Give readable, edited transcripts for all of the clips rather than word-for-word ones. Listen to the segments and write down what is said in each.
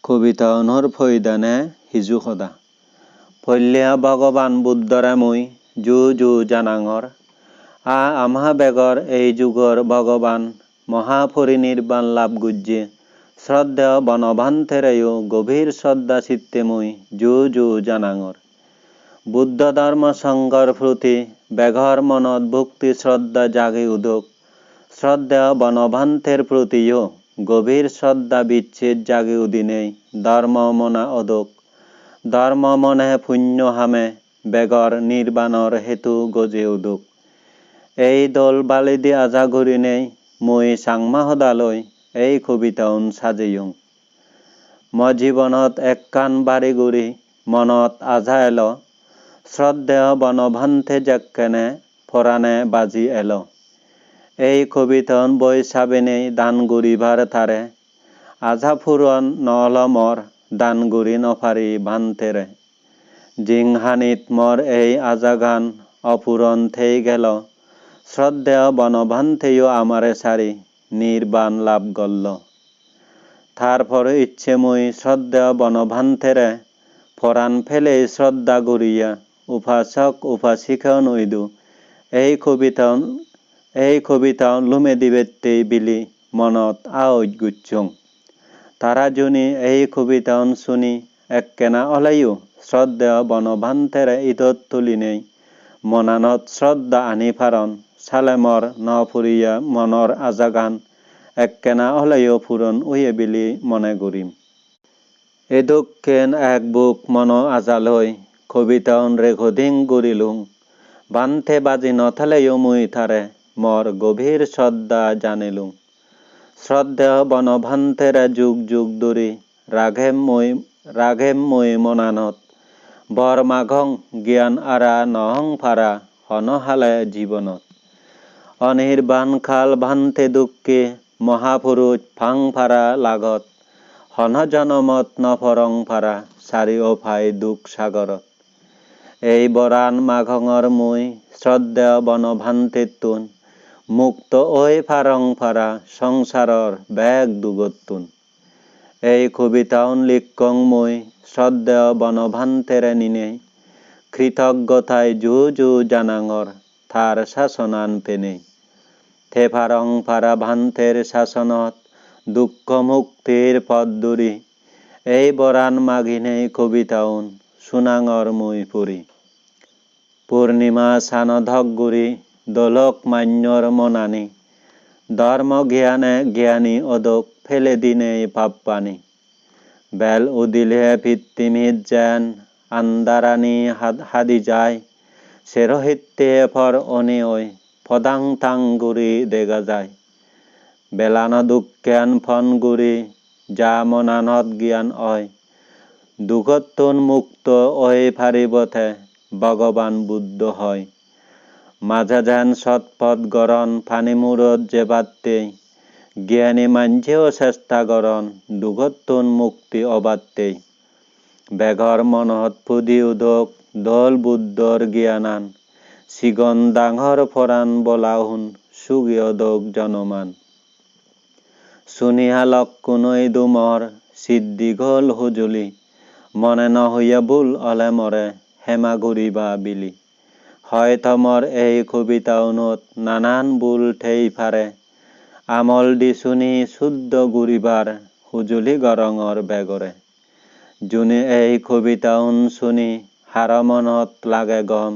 কবিতা অনর ফৈদানে হিজু সদা পল্লিয়া ভগবান বুদ্ধরে মুই জু জু জানাঙর আমহা বেগর এই যুগর ভগবান মহাপরিনির্বাণ লাভ গুজ্জে শ্রদ্ধেয় বনভান্তেরেও গভীর শ্রদ্ধা চিত্তে মুই জু জু জানাঙর বুদ্ধ ধর্ম সংঘর প্রতি বেঘর মনত ভক্তি শ্রদ্ধা জাগে উদক শ্রদ্ধেয় বনভান্তের প্রতিও গভীর শ্রদ্ধা বিচ্ছেদ জাগে উদিনেই ধর্ম মনা অদক ধর্ম মনে পুণ্য হামে বেগর নির্বাণর হেতু গজে উদক এই দল বালিদি আজা ঘুরি নেই মই চাংমা সদালৈ এই কবিতাউন সাজিয়ং মজীবনত এক কান বাড়ি গুৰি মনত আজা এল শ্রদ্ধেয় বনভান্তে যেকেনে ফরানে বাজি এল এই কবিতাউন বই সাবেনেই দান গুরিবার তারে আজা ফুরন নহল মর দান গুরি নফারি ভান্তেরে জিংহানিত মর এই আজা গান অপূরণ থেই গেল শ্রদ্ধেয় বনভান্তেও আমারে সারি নির্বাণ লাভ গল্ল তারপরে ইচ্ছে মুই শ্রদ্ধেয় বনভান্তেরে ফরান ফেলে শ্রদ্ধা গুরিয়া উপাসক উপাসিকা নইদু এই কবিতাউন লুমে দিবেত্তেই বিলি মনত আওজ গুচ্ছং তারা জুনি এই কবিতাউন শুনি এককেনা অলাইও শ্রদ্ধেয় বনভান্তেরে ইদত তুলি নেই মনানত শ্রদ্ধা আনি ফারণ সালেমর নফুরিয়া মনর আজাগান এককেনা অলাইও ফুরন উয়ে বিলি মনে গরিম এদুকেন এক বুক মন আজালৈ কবিতাউন রেকর্ডিং গরিলুং বান্তে বাজি নথালেও মুই তারে মর গভীর শ্রদ্ধা জানিলুং শ্রদ্ধেয় বনভান্তেরে যুগ যুগ ধরি রাঘেম মই মনানত বৰ মাঘং জ্ঞান আরা নহং ফারা হনহালে জীবনত অনির্বাণ কাল ভান্তে দুঃখে মহাপুরুষ ফাং ফারা লাগত হন জনমত নফরং ফারা সারি অফাই দুঃখ সাগরত এই বরান মাঘঙর মুই শ্রদ্ধেয় বনভান্তেতুন মুক্ত ওই ফারং ফারা সংসারর বেগ দুগতুন এই কবিতাউন লিখং মুই শ্রদ্ধেয় বনভান্তেরে নিনে কৃতজ্ঞতায় জু জু জানাঙর তার শাসনান পেনে থে ফারং ফারা ভান্তের শাসনত দুঃখ মুক্তির পথ দুরি এই বরান মাঘিনে কবিতাউন সুনাঙর মুই পুরি পূর্ণিমা সানধক গুরি দোলক মান্যর মনানি ধর্ম জ্ঞানে জ্ঞানী অদক ফেলে দিনে পাপ্পানি বেল উদিলে পিত্তিমিত যেন আন্দারানি হাদি যায় সেরহিত্যে ফর অনি ওই পদাং তাং গুরি দেখা যায় বেলান দুঃখ্যান ফন গুরি যা মনানত জ্ঞান অয় দুঃখতুন মুক্ত ওই ফারিবথে ভগবান বুদ্ধ হয় মাঝে যেন সৎপথ গরণ ফানিমুরত যে বাত্তে জ্ঞানী মাঞ্ঝেও চেষ্টা গরণ দুঃখতুন মুক্তি অবাত্তে বেঘর মনত পুদি উদক দল বুদ্ধর জ্ঞানান সিগন ডাঙর ফরান বলাহুন সুগি অদক জনমান শুনিহা লক্ষণই দুমর সিদ্ধি ঘোল হুজুলি মনে নহইয়া ভুল অলে মরে হেমা ঘুরিবা বিলি হয়তো মর এই কবিতাউনত নানান ভুল ঠেই ফারে আমল দি শুনি শুদ্ধ ঘুরিবার হুজুলি গরঙর বেগরে জুনি এই কবিতাউন শুনি হার মনত লাগে গম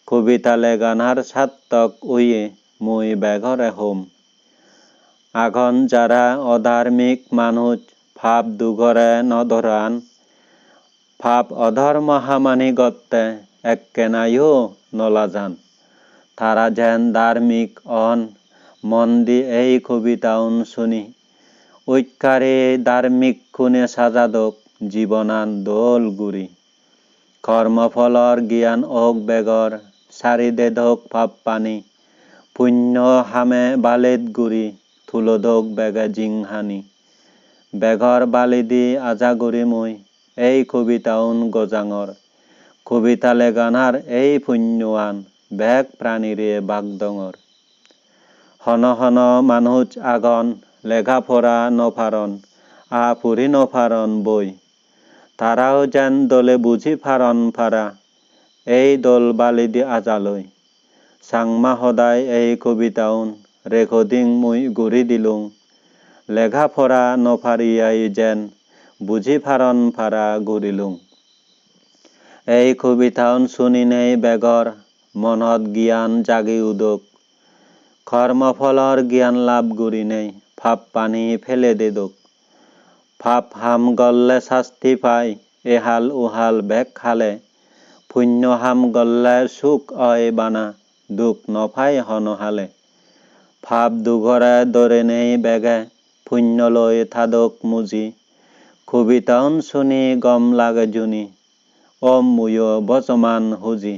কবিতা লেগানার সার্থক উইয়ে মুই বেগরে হোম আঘন যারা অধার্মিক মানুষ ভাব দুঘরে নধরান ভাব অধর্ম হামানি গত্তে এককেনাইও নলাজান তারা যেন ধার্মিক অন মন দি এই কবিতাউন শুনি ঐক্যারে ধার্মিক খুনে সাজাদক জীবনান দোল গুরি কর্মফলর জ্ঞান ওক বেগর সারি দেধক পাপ পানি পুণ্য হামে বালেদ গুরি তুলদক বেগে জিংহানি বেঘর বালিদি আজা গুরি মুই এই কবিতাউন গজাঙর কবিতা লেগানার এই পুণ্যৱান বেগ প্রাণীরে বাগদঙর হন হন মানুষ আগন লেখাপড়া নফারণ পুৰি নফাৰণ বৈ তাৰাও যেন দলে বুজি ফাৰণ ফাৰা এই দল বালিদি আজালৈ চাংমা সদায় এই কবিতাউন ৰেকৰ্ডিং মই গুৰি দিলুং লেখা ফৰা নফাৰিয়াই যেন বুজি ফাৰণ ফাৰা গুৰিলুং এই কবিতাউন শুনিনেই বেগৰ মনত জ্ঞান জাগি উদক কৰ্মফলৰ জ্ঞান লাভ গুৰিনেই ভাপ পানী ফেলে দেদক ভাপ হাম গল্লে শাস্তি পাই এহাল উহাল বেগ খালে পুণ্য হাম গল্লে সুখ অয় বানা দুখ নফাই হনহালে ভাপ দুঘৰে দৰেনেই বেগে পুণ্য লৈ থাদক মুজি কবিতাউন শুনি গম লাগে জুনি মুয়ো বচমান হুজি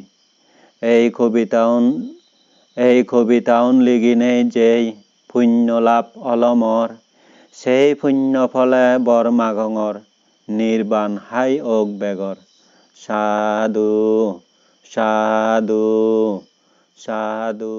এই কবিতাউন লিগিনেই যেই পুণ্য লাভ অলমৰ সেই পুণ্য ফলে বৰ মাগঙৰ নিৰ্বাণ হাই ওক বেগৰ সাধু সাধু সাধু